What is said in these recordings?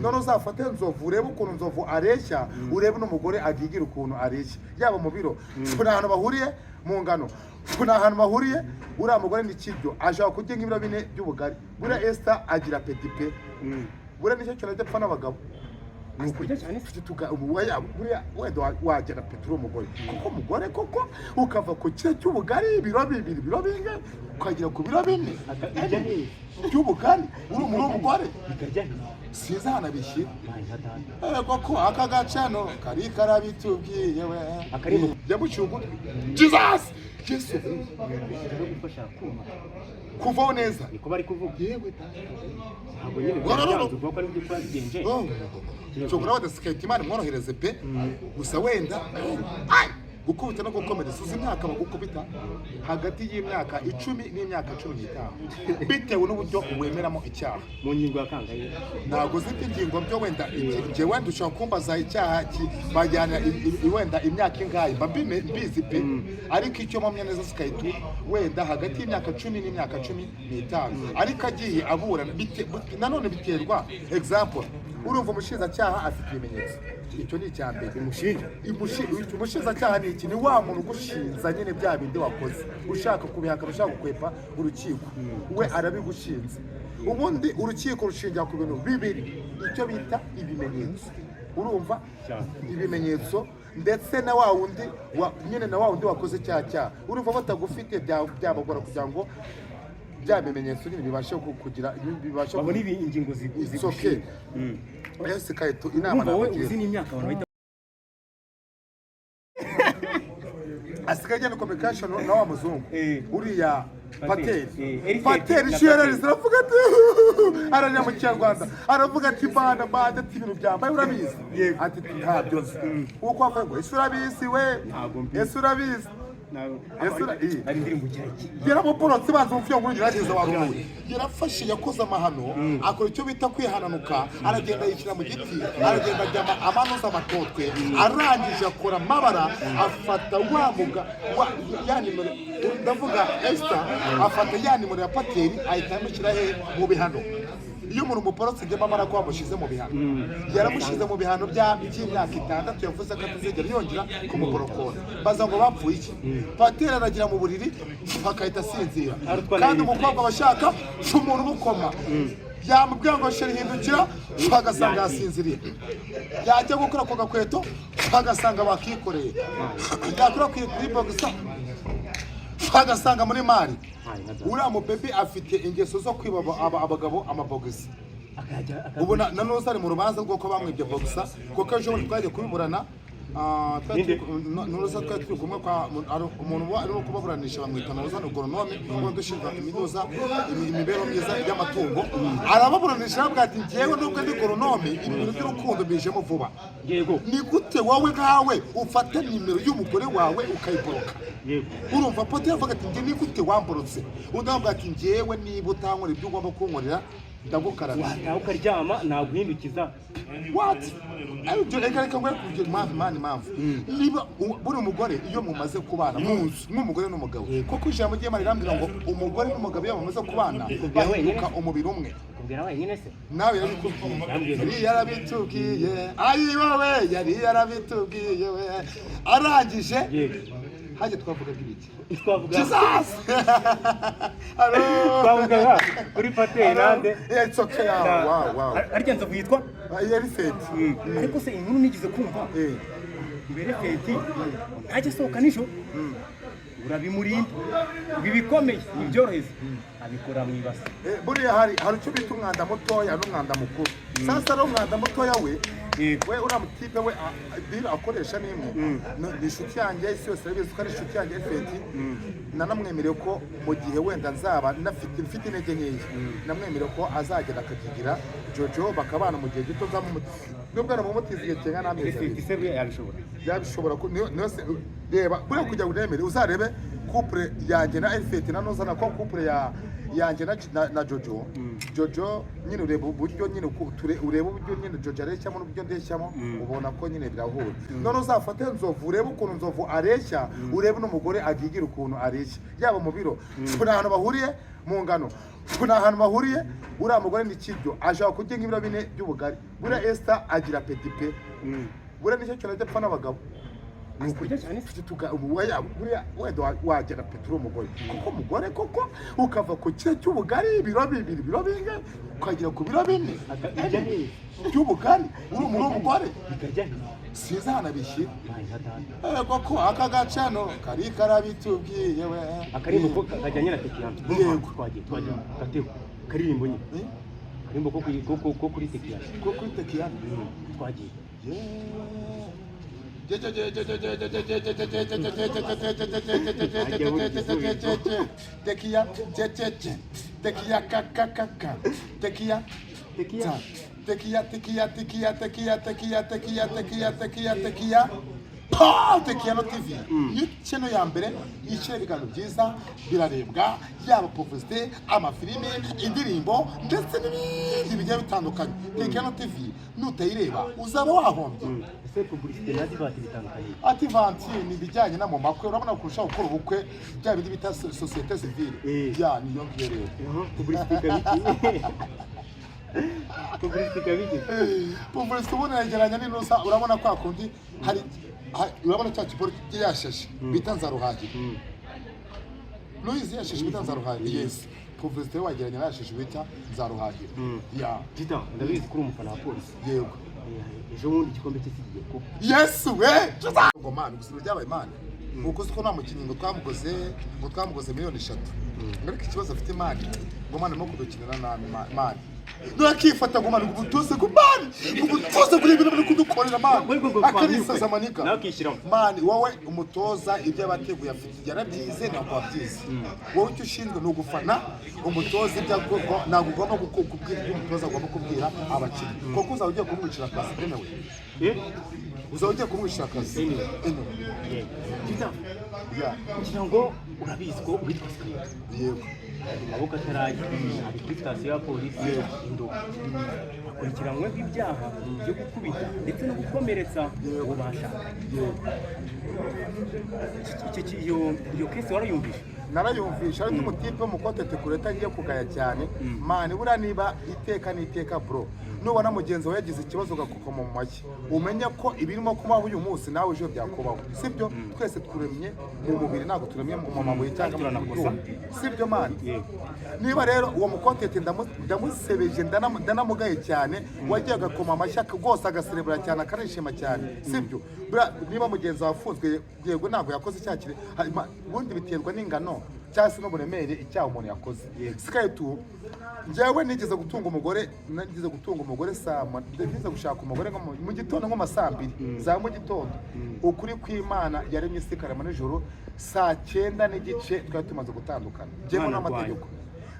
none uzafate nzovu urebe ukuntu nzovu areshya urebe n'umugore agigira ukuntu areshya yaba mu biro kuna ahantu bahuriye mu ngano kuna ahantu bahuriye uriya mugore ni kiryo ashaka kurya nk'ibiro 4 by'ubugari buriya Esther agira petit pe buriya nicyo kintu adapfa n'abagabo nukurya cyane tuga ubuya buriya wenda wagera petro umugore kuko umugore koko ukava ku kire cy'ubugari ibiro 2 biro binga ukagira ku biro 4 cy'ubugari uri umugore bikarya siza hana bishira koko akagacano kari karabitubwiye we akari yabucyugu Jesus Yesu gufasha kuma kuvaho neza niko bari kuvuga yewe ntabwo nyine byanzuvuga ko ari byo twagenje cyokora wadasikayita imana mworohereze pe gusa wenda gukubita no gukomeretsa uzi imyaka bagukubita hagati y'imyaka 10 n'imyaka 15 bitewe n'uburyo wemeramo icyaha mu ngingo ya kangaye ntago zite ingingo byo wenda je wenda ushaka kumbaza icyaha bajyana wenda imyaka ingaye mbizi pe ariko icyo mu myaneza sikayita wenda hagati y'imyaka 10 n'imyaka 15 ariko agiye aburana nanone biterwa example urumva umushinjacyaha afite ibimenyetso icyo ni icyambere umushinjacyaha ni iki ni wa muntu ugushinza nyine bya bindi wakoze ushaka kubihakana ushaka gukwepa urukiko we arabigushinze ubundi urukiko rushingira ku bintu bibiri icyo bita ibimenyetso urumva ibimenyetso ndetse na wa wundi nyine na wa wundi wakoze cyaha urumva batagufite byabagora kugira ngo bya bimenyetso nyine bibashe kugira bibashe babona ibi ingingo zigusoke ese kaito inama nabagiye uzi n'imyaka abantu asigaje no communication na wa muzungu uriya Pateri shira ziravuga ati aranya mu Kinyarwanda aravuga ati bana ati ibintu byambaye urabizi ati ntabyo uko avuga ese urabizi we ese urabizi ari ndirimbo cyaki yaramuporotse banze umufyo ngo ngerageza waruwe yarafashe yakoze amahano akora icyo bita kwihananuka aragenda yikira mu giti aragenda ajyama amanuza amatotwe arangije akora amabara afata wamuga ya nimero ndavuga Esther afata ya nimero ya Pateri ayitamukira he mu bihano iyo umuntu umuporotse njye mamara ko wamushize mu bihano yaramushize mu bihano by'imyaka 6 yavuze ko atazigera yongera kumuporokora baza ngo bapfuye iki Pateri aragira mu buriri bakahita asinzira kandi umukobwa bashaka umuntu umukoma yamubwira ngo sheri hindukira bagasanga yasinziriye yajya gukora ku gakweto bagasanga bakikoreye yakora kuri boxa bagasanga muri mari uriya mu bebe afite ingeso zo kwiba abagabo amabogisi ubona nanuza ari mu rubanza rw'uko bamwibye boxa kuko ejo bundi twagiye kubiburana nuruza twari turi kumwe kwa umuntu ari no kubaburanisha bamwita nuruza n'ugronome ngo dushinga iminuza imibero myiza y'amatungo arababuranisha avuga ati ngewe nubwo ndi gronome ibintu by'urukundo bijemo vuba yego ni gute wowe nkawe ufata nimero y'umugore wawe ukayiboroka urumva pote yavuga ati nge ni gute wamborotse undavuga ati ngewe niba utankora ibyo ugomba kunkorera ndagukaraba wataho ukaryama naguhindukiza what ayo reka ngwe kugira impamvu niba buri umugore iyo mumaze kubana nk'umugore n'umugabo koko ijambo ry'Imana rirambwira ngo umugore n'umugabo iyo bamaze kubana bahinduka umubiri umwe kubwira wenyine se nawe yarabitubwiye ayi wowe yari yarabitubwiye we arangije haje twavuga ibiki twavuga twavuga kuri Pateri nande it's okay wow ariko nzo kwitwa yari fete ariko se inkuru nigize kumva mbere fete ntajye sohoka nisho urabimurinda bibikomeye ibyoroheze abikora mu ibase buriya hari cyo bita umwanda mutoya n'umwanda mukuru sasa ari umwanda mutoya we uramutipe we dira akoresha nimwe nishuti yanjye isi yose arabizi ko ari inshuti yanjye fete nanamwemereye ko mu gihe wenda nzaba mfite intege nkeya namwemereye ko azagera akakigira Jojo bakabana mu gihe gito nubwo aramumutiza igihe cyanga n'amezi yabishobora reba buriya kujya uremere uzarebe couple yanjye na Elfete na nozana ko couple yanjye na Jojo nyine ureba uburyo nyine ureba uburyo nyine Jojo areshyamo n'uburyo ndeshyamo ubona ko nyine birahura none uzafate nzovu urebe ukuntu nzovu areshya urebe n'umugore agigira ukuntu areshya yaba mu biro kuna ahantu bahuriye mu ngano ni ahantu bahuriye uriya mugore ni kiryo ashobora kurya nk'ibiro 4 by'ubugari buriya Esther agira petit pe buriya nicyo kintu adapfa n'abagabo ni ukurya cyane buriya wenda wagera petero umugore kuko umugore koko ukava ku kiro cy'ubugari ibiro 2 ibiro 4 ukagira ku biro 4 by'ubugari uri umugore siza hanabishyira koko aka gacano kari karabitubwiye we akarimbo ko kajyanye na tekiyano yego twagiye gateko karirimbo nyine karimbo ko kuri tekiyano twagiye Tekiyano TV ni channel ya mbere yicira ibiganiro byiza birarebwa yaba publicité amafilime indirimbo ndetse n'ibindi bigiye bitandukanye Tekiyano TV nutayireba uzaba wahombye ese publicité n'adivati bitandukanye Ativanti ni bijyanye na mu makwe urabona kurusha gukora ubukwe bya bindi bita société civile ya niyo ngiyo rero publicité kabiki publicité ubona yegeranya n'inusa urabona kwa kundi hari urabona cya kiporo yashashe bita nzaruhagire Louise yashashe bita nzaruhagire yes publicité wageranya yashashe bita nzaruhagire ya Tita ndabizi kuri umufana wa polisi yego ejo bundi igikombe cy'isigiye ko yes we ngo man gusubira byabaye man uko siko nta mukinnyi ngo twamugoze miliyoni 3 ariko ikibazo afite man ngo man mo kudukinira na man Nakifata ngo mani ubutuze ku mani ubutuze kuri ibintu bari kudukorera mani akarisaza amanika nakishyiramo mani wowe umutoza ibyo abateguye afite yarabyize ntabwo wabyize wowe icyo ushinzwe ni ugufana umutoza ibyo ntabwo ugomba kubwira ibyo umutoza agomba kubwira abakinnyi kuko uzaba ugiye kumwicira akazi enewe uzaba ugiye kumwicira akazi enewe kugira ngo urabizi ko witwa Sky yego amaboko ataraye ari kuri sitasiyo ya polisi Indobo akurikiranyweho ibyaha byo gukubita ndetse no gukomeretsa uwo bashaka iyo kesi warayumvise narayumvisha ariko umutipe mukotete kureta ngiye kugaya cyane mani buriya niba iteka n'iteka bro nubona mugenzi we yagize ikibazo ugakukoma mu mashyi umenye ko ibirimo kubaho uyu munsi nawe ejo byakubaho sibyo twese turemye mu mubiri ntabwo turemye mu mabuye cyangwa mu magufa sibyo mani niba rero uwo mukotete ndamusebeje ndanamugaye cyane wagiye agakoma amashyi rwose agaserebura cyane akarishima cyane sibyo niba mugenzi wawe afunzwe yego ntabwo yakoze icyaha kire ubundi biterwa n'ingano cyangwa se n'uburemere icyaha umuntu yakoze sikaye tu njyewe nigeze gutunga umugore nigeze gushaka umugore mu gitondo nko masaa 2 za mu gitondo ukuri kw'Imana yaremye isi karema nijoro saa 9 n'igice twari tumaze gutandukana njyewe n'amategeko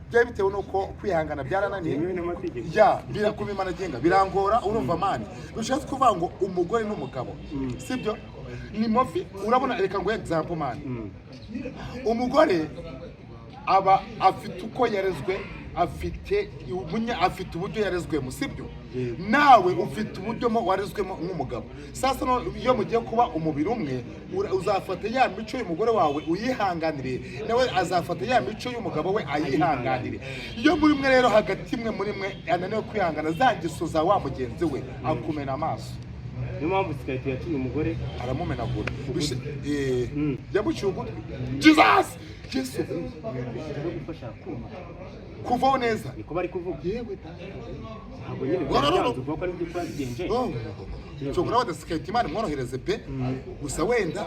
byaje bitewe nuko kwihangana byarananiye ya birakubimana genga birangora urumva mani ushatse kuvuga ngo umugore n'umugabo sibyo ni mofi urabona reka ngo example mani umugore aba afite uko yarezwe afite uburyo yarezwemo sibyo nawe ufite uburyo warezwemo nk'umugabo sasa iyo mugiye kuba umubiri umwe uzafata ya mico y'umugore wawe uyihanganire nawe azafata ya mico y'umugabo we ayihanganire iyo muri mwe rero hagati mwe muri mwe ananiwe kwihangana zagisoza wa mugenzi we akumena amaso niyo mpamvu Sky yaciye umugore aramumenagura yamuciye ugutwi Jesus Yesu gufasha kuma kuvaho neza niko bari kuvuga yewe ntabwo nyine byanze uvuga ko ari byo twagenje cyo wada Sky Imana mworohereze pe gusa wenda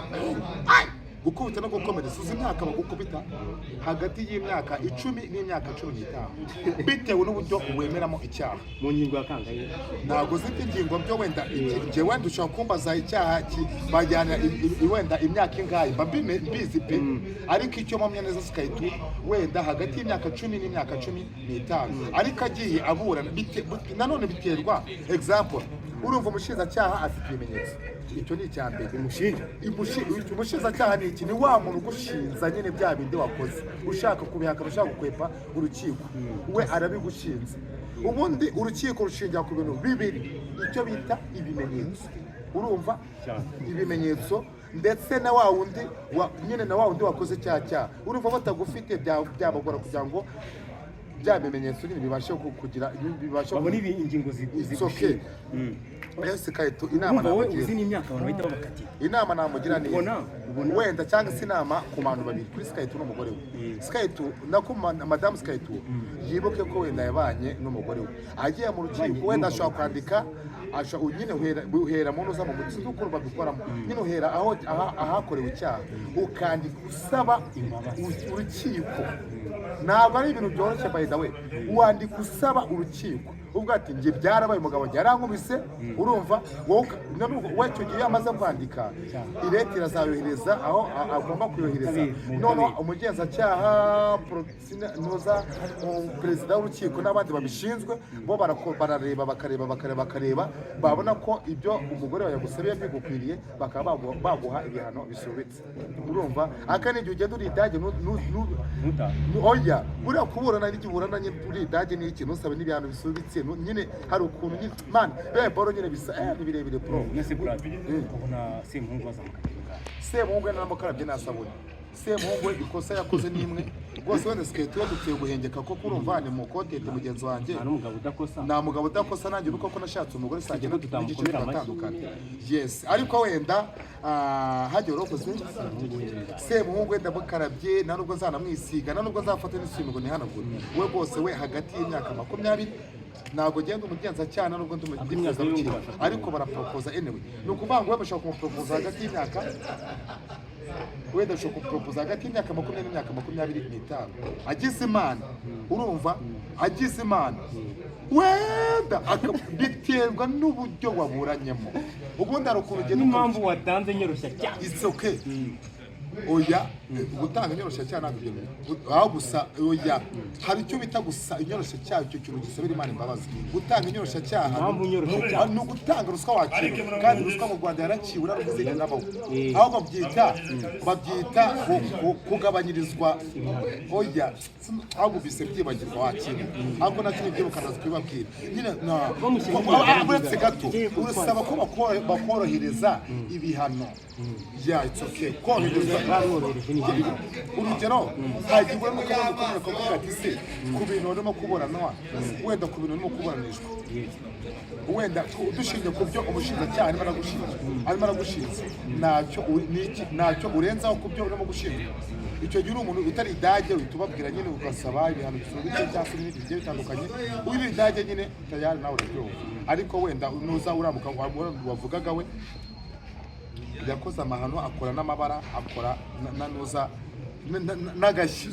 gukubita no gukomeretsa uzi imyaka bagukubita hagati y'imyaka 10 n'imyaka 15 bitewe n'uburyo wemeramo icyaha mu ngingo ya kangaye ntabwo ziti ingingo byo wenda igihe wenda ushobora kumbaza icyaha bajyana wenda imyaka ingahe mbizi pe ariko icyo mpamya neza Sky wenda hagati y'imyaka 10 n'imyaka 15 ariko agiye aburana nanone biterwa example urumva umushinjacyaha afite ibimenyetso icyo ni icyambere umushinjacyaha ni iki ni wa muntu ugushinza nyine bya bindi wakoze ushaka kubihakana ushaka gukwepa urukiko we arabigushinze ubundi urukiko rushingira ku bintu bibiri icyo bita ibimenyetso urumva ibimenyetso ndetse na wa wundi nyine na wa wundi wakoze cyaha urumva batagufite byabagora kugira ngo bya bimenyetso nyine bibashe kugira bibashe babona ingingo zigushye ese Kaito inama nawe uzi n'imyaka abantu bahita babakatira inama namugira ni wenda cyangwa se inama ku bantu babiri kuri Kaito n'umugore we Kaito nako Madame Kaito yibuke ko wenda yabanye n'umugore we agiye mu rukiko wenda ashobora kwandika nyine uhera mu ntuza mu gutsinda uko babikoramo nyine uhera aho ahakorewe icyaha ukandika usaba urukiko ntabwo ari ibintu byoroshye by the way wandika usaba urukiko ubwo ati njye byarabaye umugabo yarankubise urumva wowe icyo gihe amaze kwandika irete irazayohereza aho agomba kuyohereza none umugenzacyaha noza perezida w'urukiko n'abandi babishinzwe bo barareba bakareba babona ko ibyo umugore wawe yagusabye bigukwiriye bakaba baguha ibihano bisubitse urumva aka n'igihe ugenda uri idage oya buriya kuburana n'igihe uburana uri idage ni iki ntusabe n'ibihano bisubitse nyine hari ukuntu nyine man boro nyine bisa ni birebire pro nese brad ubona Semuhungu azamukatira Semuhungu n'amakarabye nasabone Semuhungu ikosa yakoze nimwe rwose wenda Kaito dukwiye guhengeka ko kurumva ni mu kotete mugenzi wanjye nta mugabo udakosa nanjye nuko nashatse umugore sanjye no tutamugice bitandukanye yes ariko wenda hajye urokoze Semuhungu wenda mukarabye na nubwo zanamwisiga na nubwo nzafata n'isimo ngo nihanagure we bose we hagati y'imyaka 20 ntabwo genda umugenzacyaha nubwo ndimwiza rukiko ariko barapropoza anyway ni ukuvuga ngo bashaka kumupropoza hagati y'imyaka wenda ashobora kupropoza hagati y'imyaka 20 n'imyaka 25 agize imana urumva agize imana wenda biterwa n'uburyo waburanyemo ubundi ari ukuntu n'impamvu watanze nyerushya cyane it's okay oya gutanga inyoroshya cyane aho gusa oya hari icyo bita gusa inyoroshya cyayo icyo kintu gisabira Imana imbabazi gutanga inyoroshya cyaha no gutanga ruswa wakira kandi ruswa mu Rwanda yaraciwe urarugize n'abo aho babyita kugabanyirizwa oya aho bise byibagirwa wakira ahubwo nakiri byo bukanaza kwibabwira nyine aburetse gato urasaba ko bakorohereza ibihano yeah it's okay korohereza urugero hagiwe no kubona ko ati se ku bintu urimo kuburanwa wenda ku bintu urimo kuburanishwa wenda dushingiye ku byo umushinjacyaha arimo aragushinja ntacyo urenzaho ku byo urimo gushinjwa icyo gihe uri umuntu utari idage utubabwira nyine ugasaba ibihano bisubitse cyangwa se n'ibindi bigiye bitandukanye uri idage nyine tayari nawe urabyumva ariko wenda nuza uramuka wavugaga we yakoze amahano akora n'amabara akora nanuza n'agashyi